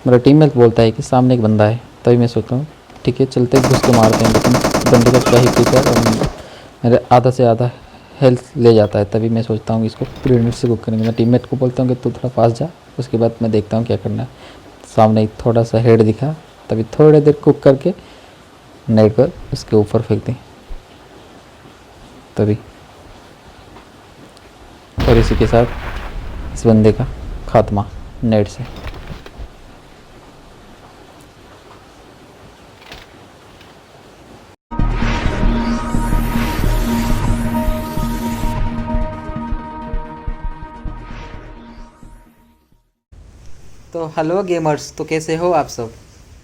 मेरा टीममेट बोलता है कि सामने एक बंदा है, तभी मैं सोचता हूँ ठीक है चलते घुस के मारते हैं, लेकिन बंदे का क्या ही फ्यूचर और मेरे आधा से आधा हेल्थ ले जाता है। तभी मैं सोचता हूँ कि इसको ग्रेनेड से कुक करेंगे। मैं टीममेट को बोलता हूँ कि तू थोड़ा पास जा, उसके बाद मैं देखता हूँ क्या करना है। सामने ही थोड़ा सा हेड दिखा, तभी थोड़ी देर कुक करके नेट पर उसके ऊपर फेंक दी तभी। और इसी के साथ इस बंदे का खात्मा नेट से। तो हेलो गेमर्स, तो कैसे हो आप सब।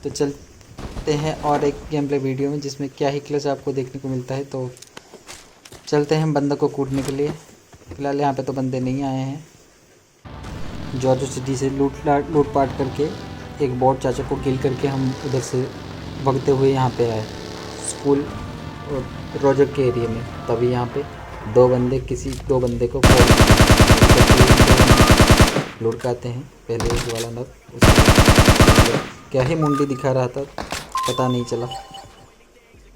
तो चलते हैं और एक गेम प्ले वीडियो में जिसमें क्या ही क्लच आपको देखने को मिलता है। तो चलते हैं बंदों को कूटने के लिए। फिलहाल यहाँ पे तो बंदे नहीं आए हैं। जॉर्जो सिटी से लूटपाट करके एक बॉट चाचा को किल करके हम उधर से भगते हुए यहाँ पे आए स्कूल और रोजर के एरिया में। तभी यहाँ पे दो बंदे को लुढ़काते हैं। पहले एक वाला नग, उसके क्या ही मुंडी दिखा रहा था पता नहीं चला,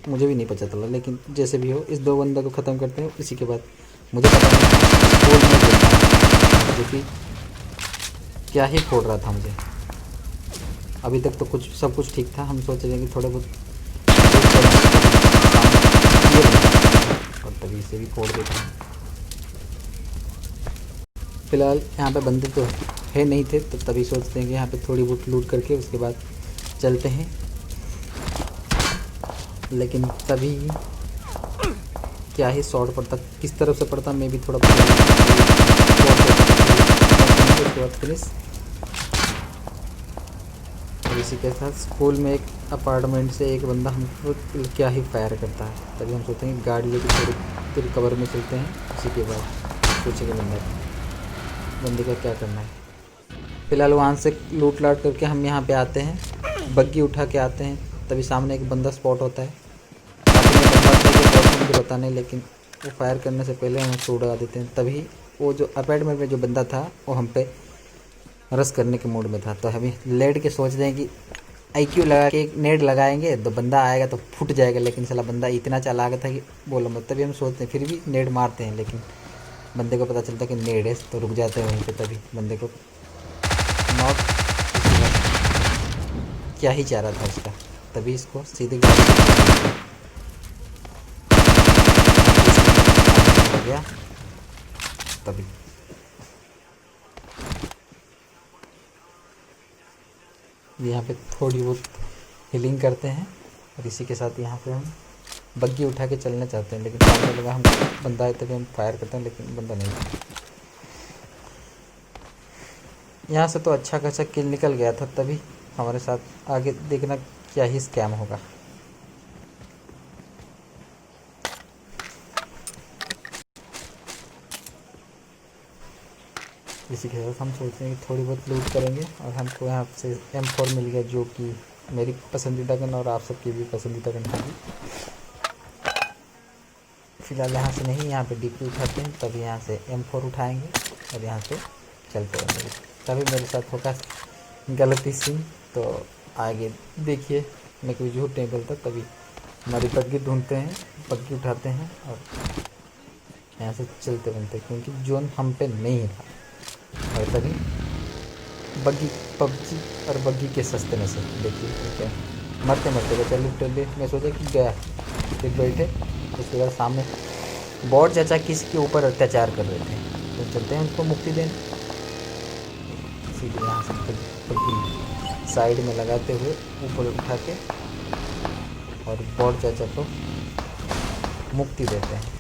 मुझे भी नहीं पता चला। लेकिन जैसे भी हो इस दो बंदों को ख़त्म करते हैं। इसी के बाद मुझे पता नहीं स्कूल में देखा जो कि क्या ही फोड़ रहा था मुझे। अभी तक तो कुछ सब कुछ ठीक था। हम सोच रहे हैं कि थोड़े बहुत और तभी से भी फोड़ देते हैं। फ़िलहाल यहाँ पे बंदे तो है नहीं थे, तो तभी सोचते हैं कि यहाँ पे थोड़ी बहुत लूट करके उसके बाद चलते हैं। लेकिन तभी क्या ही शॉट पड़ता, किस तरफ से पड़ता मैं भी थोड़ा उसके बाद फिनिश। और इसी के साथ स्कूल में एक अपार्टमेंट से एक बंदा हमको क्या ही फायर करता है। तभी हम सोचते हैं गाड़ी लेके थोड़ी देर कवर में चलते हैं। इसी के बाद सोचेंगे बंदे का क्या करना है। फ़िलहाल वहाँ से लूट लाट करके हम यहाँ पे आते हैं, बग्गी उठा के आते हैं। तभी सामने एक बंदा स्पॉट होता है। मुझे पता नहीं, लेकिन वो फायर करने से पहले हम उसको उड़ा देते हैं। तभी वो जो अपार्टमेंट में जो बंदा था वो हम पे रस करने के मूड में था। तो हम लेट के सोच रहे हैं कि IQ लगा के एक नेट लगाएंगे तो बंदा आएगा तो फूट जाएगा। लेकिन साला बंदा इतना चालाक था कि बोलो मत। तभी हम सोचते हैं, फिर भी नेट मारते हैं, लेकिन बंदे को पता चलता है कि नेट है तो रुक जाते हैं वहीं पे। तभी बंदे को नॉक, क्या ही चाह रहा था उसका। तभी इसको सीधे हो गया। तभी यहाँ पे थोड़ी बहुत हीलिंग करते हैं। और इसी के साथ यहाँ पे हम बग्गी उठा के चलना चाहते हैं, लेकिन सामने लगा हम बंदा है तभी हम फायर करते हैं, लेकिन बंदा नहीं। यहाँ से तो अच्छा खासा किल निकल गया था। तभी हमारे साथ आगे देखना क्या ही स्कैम होगा। इसी के साथ हम सोचते हैं कि थोड़ी बहुत लूट करेंगे। और हमको यहाँ से M4 मिल गया, जो कि मेरी पसंदीदा गन और आप सबकी भी पसंदीदा गन होगी। फ़िलहाल यहाँ से नहीं, यहाँ पे DP उठाते हैं। तभी यहाँ से M4 उठाएंगे और यहाँ से चलते रहेंगे। तभी मेरे साथ होगा गलती सिंह। तो आगे देखिए, मैं कोई झूठ नहीं बोलता। तभी हमारी बग्गी ढूंढते हैं, बग्गी उठाते हैं और यहाँ से चलते बनते, क्योंकि जोन हम पे नहीं था। और तभी बग्गी PUBG और बग्गी के सस्ते में से देखिए क्या मरते मरते बचा लिटरली। मैं सोचा कि गया, फिर बैठे। उसके बाद सामने बॉट चाचा किसके ऊपर अत्याचार कर रहे थे, तो चलते हैं उनको मुक्ति देने। सीधे यहाँ से बग्गी साइड में लगाते हुए ऊपर उठा के और बॉट चाचा को मुक्ति देते हैं।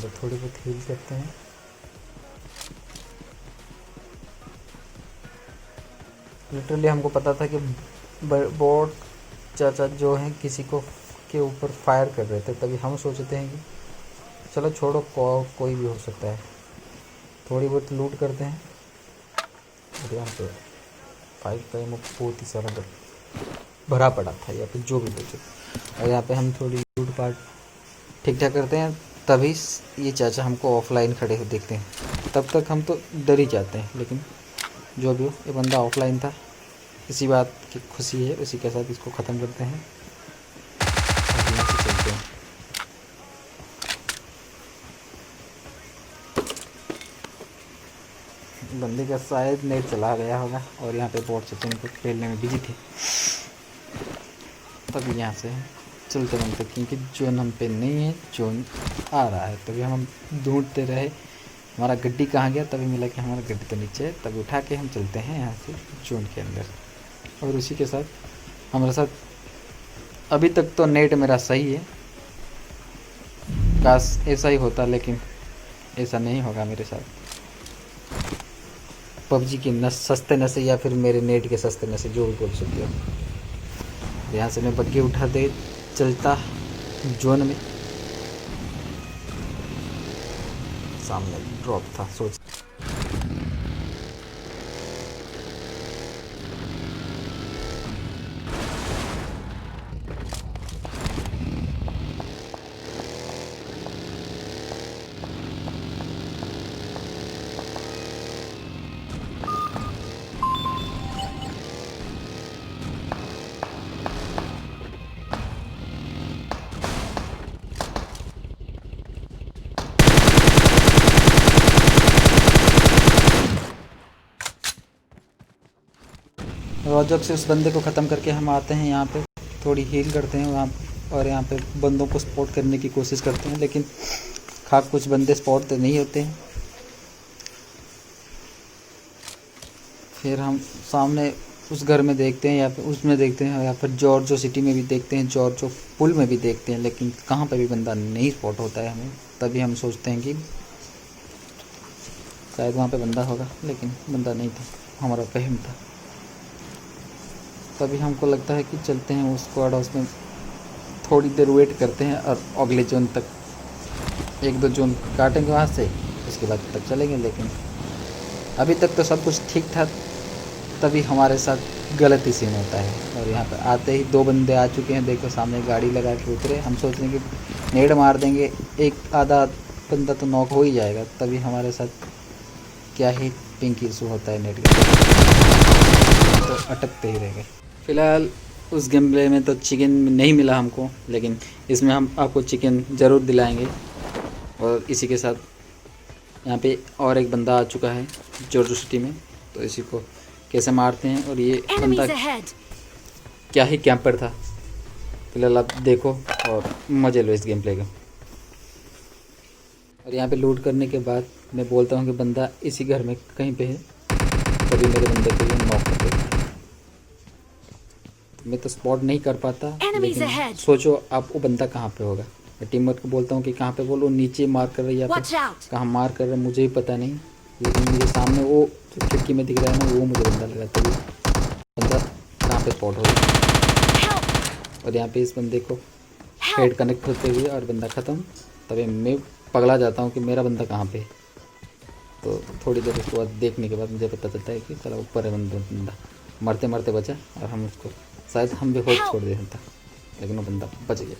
तो थोड़ी बहुत हील करते हैं। लिटरली हमको पता था कि बॉट चाचा जो हैं किसी को के ऊपर फायर कर रहे थे। तभी हम सोचते हैं कि चलो छोड़ो, कोई भी हो सकता है। थोड़ी बहुत लूट करते हैं और यहाँ पे फाइव का एमओ बहुत ही सारा भरा पड़ा था यहाँ पे जो भी बचे। और यहाँ पे हम थोड़ी लूट पाट ठीक ठाक करते हैं, तभी ये चाचा हमको ऑफलाइन खड़े हो देखते हैं। तब तक हम तो डर ही जाते हैं, लेकिन जो भी हो ये बंदा ऑफलाइन था, इसी बात की खुशी है, उसी के साथ इसको ख़त्म करते हैं और यहाँ से चलते हैं। बंदे का शायद नेट चला गया होगा और यहाँ पे बोर्ड सचिन को खेलने में बिजी थे, तभी यहाँ से चलते बनते, क्योंकि जोन हम पे नहीं है, जोन आ रहा है। तभी हम ढूंढते रहे हमारा गड्डी कहाँ गया, तभी मिला कि हमारा गड्डी तो नीचे है। तभी उठा के हम चलते हैं यहाँ से जोन के अंदर। और उसी के साथ हमारे साथ अभी तक तो नेट मेरा सही है, काश ऐसा ही होता, लेकिन ऐसा नहीं होगा मेरे साथ। पबजी की सस्ते नशे या फिर मेरे नेट के सस्ते नशे, जो भी बोल सकते हो। यहाँ से मैं बग्गी उठा दे चलता जोन में, सामने ड्रॉप था, सोच और जब से उस बंदे को ख़त्म करके हम आते हैं यहाँ पे, थोड़ी हील करते हैं वहाँ, और यहाँ पे बंदों को स्पॉट करने की कोशिश करते हैं, लेकिन खास कुछ बंदे स्पॉट तो नहीं होते हैं। फिर हम सामने उस घर में देखते हैं या फिर उसमें देखते हैं, या फिर जॉर्जो सिटी में भी देखते हैं, जॉर्जो पुल में भी देखते हैं, लेकिन कहाँ पे भी बंदा नहीं स्पॉट होता है हमें। तभी हम सोचते हैं कि शायद वहाँ पे बंदा होगा, लेकिन बंदा नहीं था, हमारा वहम था। तभी हमको लगता है कि चलते हैं उस स्क्वाड हाउस में, थोड़ी देर वेट करते हैं और अगले जोन तक, एक दो जोन काटेंगे वहाँ से, उसके बाद तक चलेंगे। लेकिन अभी तक तो सब कुछ ठीक था, तभी हमारे साथ गलत ही सीन होता है। और यहाँ पर आते ही दो बंदे आ चुके हैं, देखो सामने गाड़ी लगा के उतरे। हम सोच रहे हैं कि नेड मार देंगे, एक आधा बंदा तो नॉक हो ही जाएगा, तभी हमारे साथ क्या ही पिंक इशू होता है नेट का, तो अटकते ही रह गए। फ़िलहाल उस गेम प्ले में तो चिकन नहीं मिला हमको, लेकिन इसमें हम आपको चिकन ज़रूर दिलाएंगे। और इसी के साथ यहाँ पे और एक बंदा आ चुका है जॉर्जो सिटी में, तो इसी को कैसे मारते हैं। और ये बंदा क्या ही कैंपर था। फिलहाल आप देखो और मज़े लो इस गेम प्ले का। और यहाँ पे लूट करने के बाद मैं बोलता हूँ कि बंदा इसी घर में कहीं पे है, तभी मेरे बंदे को ये नॉक कर देता है। मैं तो स्पॉट नहीं कर पाता, लेकिन सोचो आप वो बंदा कहाँ पे होगा। मैं टीममेट को बोलता हूँ कि कहाँ पे, बोलो नीचे मार कर रही है या फिर कहाँ मार कर रहा है, मुझे ही पता नहीं, लेकिन मुझे सामने वो जो खिड़की में दिख रहा है ना, वो मुझे बंदा लगा, तभी बंदा कहाँ पे स्पॉट होगा। और यहाँ पे इस बंदे को हेड कनेक्ट होते हुए और बंदा ख़त्म, तभी मैं पगला जाता हूँ कि मेरा बंदा कहाँ पे। तो थोड़ी देर उसके बाद देखने के बाद मुझे पता चलता है कि चला ऊपर है बंदा, मरते मरते बचा। और हम उसको शायद हम भी होश छोड़ देता था, लेकिन वो बंदा बच गया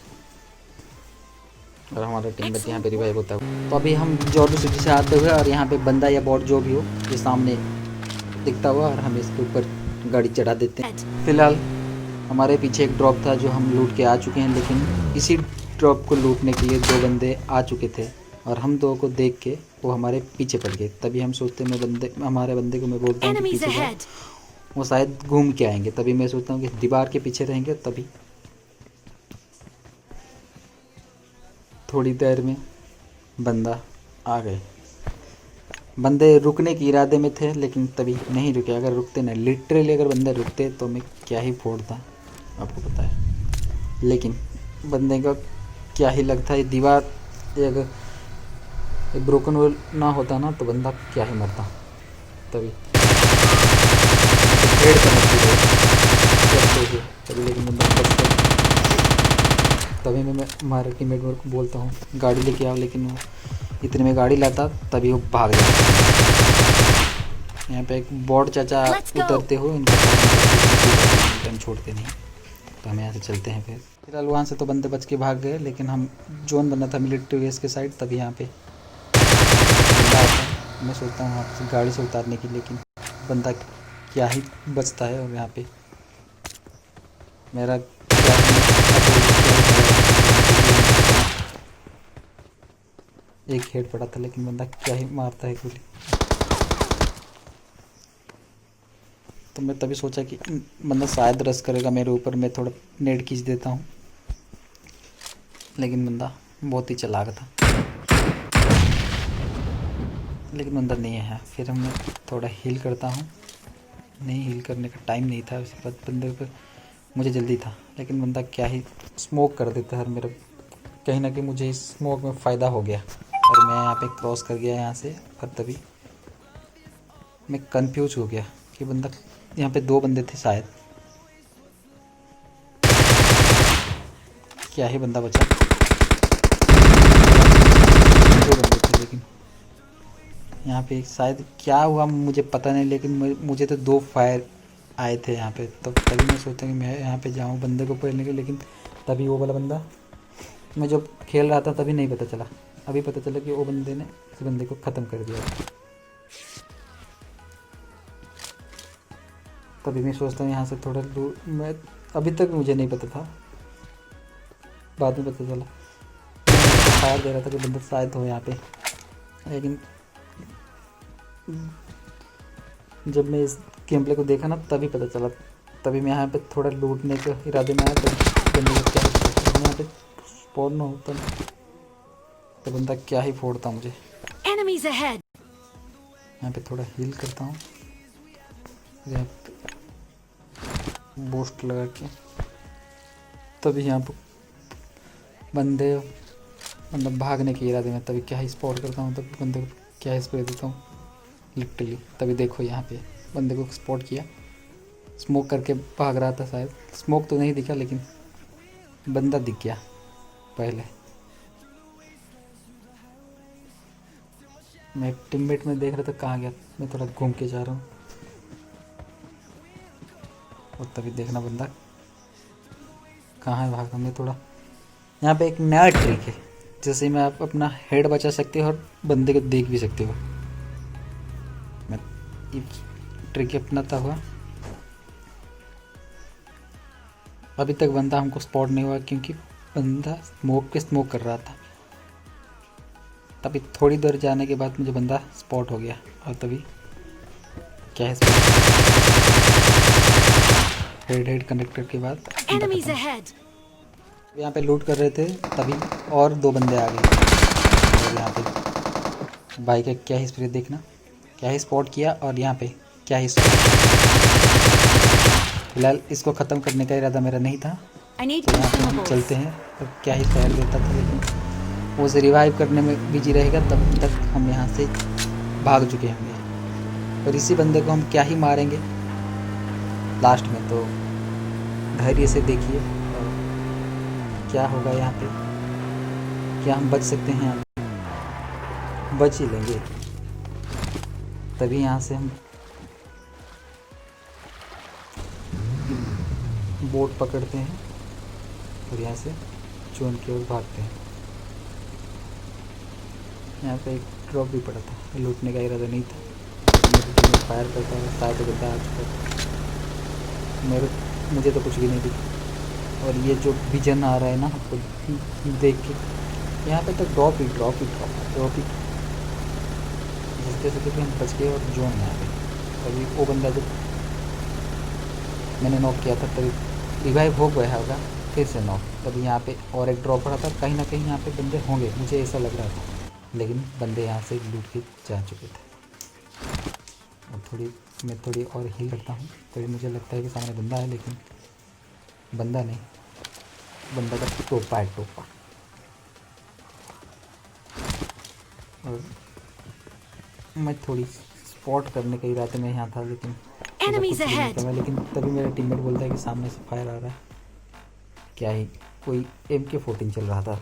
और हमारा टीम में यहाँ पे रिवाइव होता है। तो अभी हम जॉर्जो सिटी से आते हुए, और यहाँ पे बंदा या बॉट जो भी हो ये सामने दिखता हुआ, और हम इसके ऊपर गाड़ी चढ़ा देते हैं। फिलहाल हमारे पीछे एक ड्रॉप था जो हम लूट के आ चुके हैं, लेकिन इसी ड्रॉप को लूटने के लिए दो बंदे आ चुके थे, और हम दो को देख के वो हमारे पीछे पड़ गए। तभी हम सोचते हैं हमारे बंदे को मैं बोलता हूँ कि पीछे जाओ, वो शायद घूम के आएंगे। तभी मैं सोचता हूँ कि दीवार के पीछे रहेंगे, तभी थोड़ी देर में बंदा आ गए। बंदे रुकने के इरादे में थे, लेकिन तभी नहीं रुके। अगर रुकते ना, लिटरली अगर बंदे रुकते तो मैं क्या ही फोड़ता, आपको पता है। लेकिन बंदे का क्या ही लगता है, दीवार अगर ब्रोकन ना होता ना, तो बंदा क्या ही मरता। तभी तभी लेकिन बंदा बच गया। तभी मैं हमारे टीममेट को बोलता हूँ गाड़ी लेके आओ, लेकिन वो इतने में गाड़ी लाता, तभी वो भाग जाता। यहाँ पे एक बॉड चाचा Let's go. उतरते हो, इनको हम छोड़ते नहीं, तो हम यहाँ से चलते हैं। फिलहाल वहाँ से तो बंदे बच के भाग गए, लेकिन हम जोन बना था मिलिट्री बेस के साइड, तभी यहाँ पे बंदा आता है। मैं सोचता हूँ वहाँ से गाड़ी से उतारने की, लेकिन बंदा क्या ही बचता है। और यहाँ पे मेरा एक हेड पड़ा था, लेकिन बंदा क्या ही मारता है गोली। तो मैं तभी सोचा कि बंदा शायद रश करेगा मेरे ऊपर, मैं थोड़ा नेट खींच देता हूँ, लेकिन बंदा बहुत ही चालाक था, लेकिन बंदा नहीं है। फिर मैं थोड़ा हील करता हूँ, नहीं हील करने का टाइम नहीं था उसके बाद, बंदे पर मुझे जल्दी था, लेकिन बंदा क्या ही स्मोक कर देता है। मेरा कहीं ना कहीं मुझे इस स्मोक में फ़ायदा हो गया और मैं यहाँ पे क्रॉस कर गया यहाँ से। और तभी मैं कंफ्यूज हो गया कि बंदा, यहाँ पे 2 बंदे थे शायद, क्या ही बंदा बचा। 2 बंदे थे, लेकिन यहाँ पे शायद क्या हुआ मुझे पता नहीं, लेकिन मुझे तो 2 फायर आए थे यहाँ पे। तो तभी मैं सोचा कि मैं यहाँ पे जाऊँ बंदे को पकड़ने के, लेकिन तभी वो वाला बंदा, मैं जब खेल रहा था तभी नहीं पता चला, अभी पता चला कि वो बंदे ने इस बंदे को ख़त्म कर दिया। तभी मैं सोचता हूँ यहाँ से थोड़ा दूर, मैं अभी तक मुझे नहीं पता था, बाद में पता चला। फायर दे रहा था कि बंदा शायद हो यहाँ पे, लेकिन जब मैं इस गेम प्ले को देखा ना तभी पता चला। तभी मैं यहाँ पे थोड़ा लूटने के इरादे में आया, तो बंदे को क्या यहाँ पे स्पॉन होता तो बंदा क्या ही फोड़ता मुझे। Enemies ahead. यहाँ पे थोड़ा हील करता हूँ, यहाँ पे बूस्ट लगा के, तभी यहाँ पे बंदे मतलब भागने के इरादे में, तभी क्या ही स्पॉट करता हूँ, तभी बंदे को क्या ही स्प्रे देता हूँ लिटरली। तभी देखो यहाँ पे बंदे को स्पॉट किया, स्मोक करके भाग रहा था शायद, स्मोक तो नहीं दिखा लेकिन बंदा दिख गया पहले। मैं टीममेट में देख रहा था कहाँ गया, मैं थोड़ा घूम के जा रहा हूँ, और तभी देखना बंदा कहाँ है भागा। मैं थोड़ा यहाँ पे एक नया ट्रिक है, जैसे में आप अपना हेड बचा सकते हो और बंदे को देख भी सकते हो। मैं ट्रिक अपनाता हुआ, अभी तक बंदा हमको स्पॉट नहीं हुआ क्योंकि बंदा स्मोक कर रहा था। तभी थोड़ी देर जाने के बाद मुझे बंदा स्पॉट हो गया, और तभी क्या है हेड कनेक्टर के बाद यहाँ पे लूट कर रहे थे, तभी और 2 बंदे आ गए। और यहाँ पे भाई का क्या ही स्प्रे देखना, क्या ही स्पॉट किया, और यहाँ पे क्या ही फिलहाल इसको ख़त्म करने का इरादा मेरा नहीं था। तो यहाँ पे हम चलते हैं, और क्या ही फायर देता था, लेकिन वो उसे रिवाइव करने में बिजी रहेगा, तब तक हम यहाँ से भाग चुके होंगे। और इसी बंदे को हम क्या ही मारेंगे लास्ट में, तो धैर्य से देखिए क्या होगा यहाँ पे। क्या हम बच सकते हैं? बच ही लेंगे। तभी यहाँ से हम बोट पकड़ते हैं और यहाँ से जोन की ओर भागते हैं। यहाँ पे एक ड्रॉप भी पड़ा था, लूटने का इरादा नहीं था, मेरे फायर करता है, शायद गड्ढा आ चुका था। मुझे तो कुछ भी नहीं दिखा। और ये जो विजन आ रहा है ना आपको देख के, यहाँ पे तो ड्रॉप ही जिसके से कि हम बच गए और जोन में आ गए। तभी वो बंदा जो मैंने नॉक किया था तभी रिवाइव हो गया होगा, फिर से नॉक। तभी यहाँ पे और एक ड्रॉप पड़ा था, कहीं ना कहीं यहाँ पे बंदे होंगे, मुझे ऐसा लग रहा था, लेकिन बंदे यहाँ से लूट के जा चुके थे। और मैं थोड़ी और हील करता हूँ, तभी मुझे लगता है कि सामने बंदा है, लेकिन बंदा नहीं, बंदा का टोपा है, टोपा। और मैं थोड़ी स्पॉट करने के इरादे में यहाँ था, लेकिन लेकिन तभी मेरा टीममेट बोलता है कि सामने से फायर आ रहा है। क्या ही कोई MK14 चल रहा था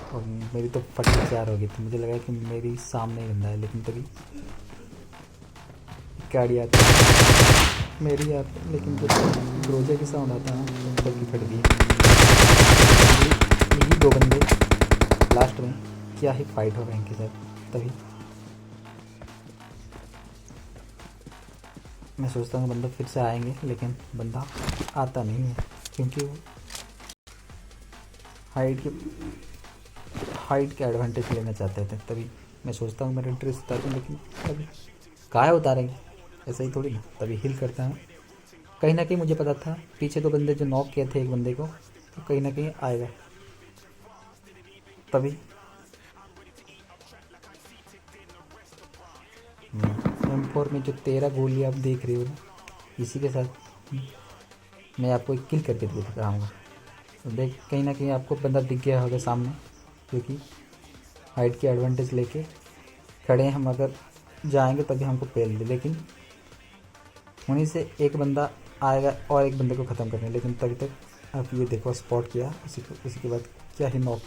और मेरी तो फटी 4 हो गई थी। मुझे लगा कि मेरी सामने ही बंदा है, लेकिन तभी गाड़ी आती है मेरी यहाँ पे, लेकिन जब ग्रोजा की साउंड आता है ना तो तभी फट गई। यही दो बंदे लास्ट में क्या ही फाइट हो रहा है इनके साथ। तभी मैं सोचता हूँ बंदा फिर से आएंगे, लेकिन बंदा आता नहीं है क्योंकि वो हाइट के एडवांटेज लेना चाहते थे। तभी मैं सोचता हूँ मेरा ड्रेस उतार दूँ, लेकिन अभी कहाँ उतारेंगे, ऐसा ही थोड़ी ना। तभी हिल करता हूँ। कहीं ना कहीं मुझे पता था पीछे दो बंदे जो नॉक किए थे एक बंदे को, तो कहीं ना कहीं आएगा। तभी M4 में जो 13 गोली आप देख रहे हो ना, इसी के साथ मैं आपको एक किल करके दिखाऊंगा। तो देख कहीं ना कहीं आपको बंदा दिख गया होगा सामने, क्योंकि हाइट की एडवांटेज लेके खड़े हैं हम। अगर जाएंगे तभी हमको पेल दे, लेकिन उन्हीं से एक बंदा आएगा और एक बंदे को ख़त्म करने। लेकिन तभी तक आप ये देखो स्पॉट किया, उसी के बाद क्या ही नॉक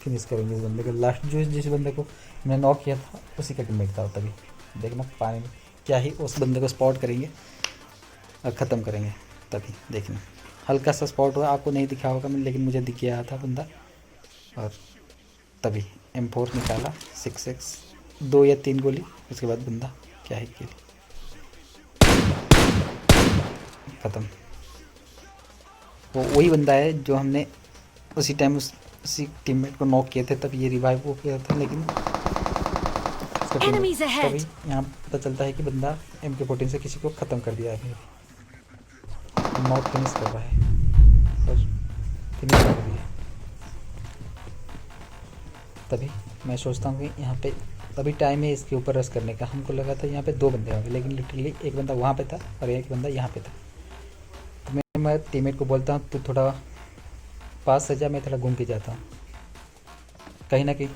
फिनिश करेंगे इस बंदे को। लास्ट जो जिस बंदे को मैंने नॉक किया था उसी का टीममेट था। तभी देखना पानी में क्या ही उस बंदे को स्पॉट करेंगे और ख़त्म करेंगे। तभी देखना हल्का सा स्पॉट हुआ, आपको नहीं दिखा होगा लेकिन मुझे दिख गया था बंदा। और तभी M4 निकाला 6x 2 या 3 गोली, उसके बाद बंदा क्या ही किल ख़त्म। वो वही बंदा है जो हमने उसी टाइम उसी टीममेट को नॉक किए थे, तब ये रिवाइव हो गया था। लेकिन तभी यहाँ पता चलता है कि बंदा MK14 से किसी को ख़त्म कर दिया है। नॉक फिनिश कर रहा है और फिनिश कर दिया। तभी मैं सोचता हूँ कि यहाँ पे अभी टाइम है इसके ऊपर रश करने का। हमको लगा था यहाँ पे 2 बंदे होंगे, लेकिन लिटरली एक बंदा वहाँ पे था और एक बंदा यहाँ पे था। तो मैं टीममेट को बोलता हूँ तू थोड़ा पास से जा, मैं थोड़ा घूम के जाता हूँ। कहीं ना कहीं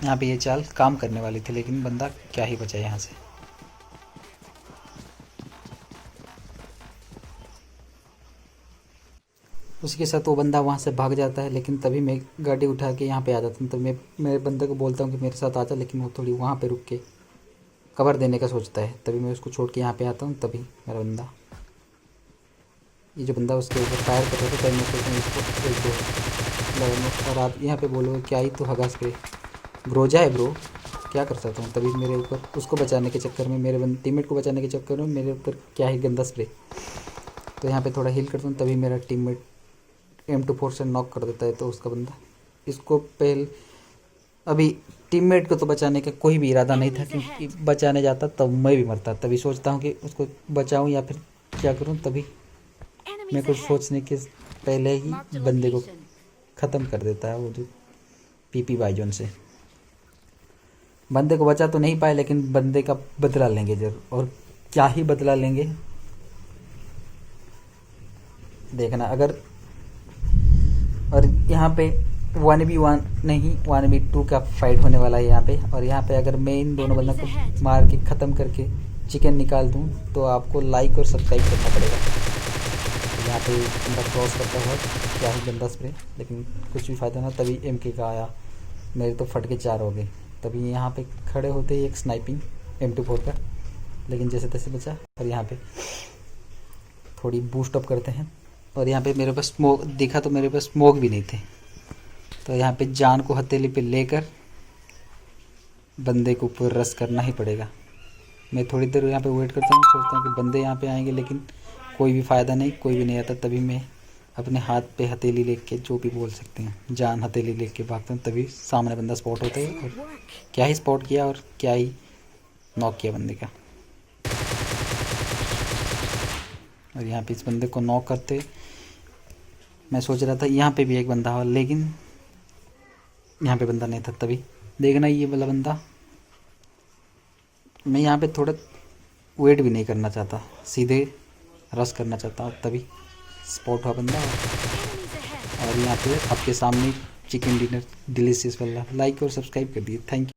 यहाँ पे ये चाल काम करने वाली थी, लेकिन बंदा क्या ही बचा यहाँ से। उसके साथ वो बंदा वहाँ से भाग जाता है, लेकिन तभी मैं गाड़ी उठा के यहाँ पे आ जाता हूँ। तो मैं मेरे बंदे को बोलता हूँ कि मेरे साथ आ जा, लेकिन वो थोड़ी वहाँ पे रुक के कवर देने का सोचता है। तभी मैं उसको छोड़ के यहाँ पे आता हूँ। तभी मेरा बंदा ये जो बंदा उसके ऊपर फायर कर रहा था, तभी मैं सोचता हूँ इसको और आप यहाँ पे बोलो क्या ही तो हगा स्प्रे ग्रोजा है ब्रो, क्या कर सकता हूँ। तभी मेरे ऊपर उसको बचाने के चक्कर में, मेरे टीममेट को बचाने के चक्कर में मेरे ऊपर क्या ही गंदा स्प्रे। तो यहाँ पे थोड़ा हील करता हूँ, तभी मेरा टीममेट M24 से नॉक कर देता है। तो उसका बंदा इसको पहले अभी टीममेट को तो बचाने का कोई भी इरादा नहीं था, क्योंकि बचाने जाता तब मैं भी मरता। तभी सोचता हूँ कि उसको बचाऊँ या फिर क्या करूँ। तभी मैं कुछ सोचने के पहले ही बंदे को ख़त्म कर देता है वो जो PP बाइजोन से। बंदे को बचा तो नहीं पाए, लेकिन बंदे का बदला लेंगे जरूर। और क्या ही बदला लेंगे देखना। अगर और यहाँ पे 1v1 नहीं 1v2 का फाइट होने वाला है यहाँ पे। और यहाँ पे अगर मैं इन दोनों बंदों को मार के ख़त्म करके चिकन निकाल दूँ तो आपको लाइक और सब्सक्राइब करना पड़ेगा। यहाँ पे बंदा क्रॉस करता हुआ क्या ही गंदा स्प्रे, लेकिन कुछ भी फ़ायदा ना। तभी MK का आया, मेरे तो फट के 4 हो गए। तभी यहाँ पे खड़े होते ही एक स्नाइपिंग M24 का, लेकिन जैसे तैसे बचा। और यहाँ पे थोड़ी बूस्ट अप करते हैं। और यहाँ पे मेरे पास स्मोक दिखा तो मेरे पास स्मोक भी नहीं थे। तो यहाँ पे जान को हथेली पे लेकर बंदे को ऊपर रश करना ही पड़ेगा। मैं थोड़ी देर यहाँ पे वेट करता हूँ, सोचता हूँ कि बंदे यहाँ पे आएंगे, लेकिन कोई भी फ़ायदा नहीं, कोई भी नहीं आता। तभी मैं अपने हाथ पे हथेली लेके, जो भी बोल सकते हैं, जान हथेली लेके भागता हूँ। तभी सामने बंदा स्पॉट होता है और क्या ही स्पॉट किया और क्या ही नॉक किया बंदे का। और यहाँ पे इस बंदे को नॉक करते मैं सोच रहा था यहाँ पे भी एक बंदा हो, लेकिन यहाँ पे बंदा नहीं था। तभी देखना ये वाला बंदा, मैं यहाँ पे थोड़ा वेट भी नहीं करना चाहता, सीधे रश करना चाहता हूँ। तभी स्पॉट हुआ बंदा और यहाँ पे आपके सामने चिकन डिनर डिलीशियस वाला। लाइक और सब्सक्राइब कर दिए, थैंक यू।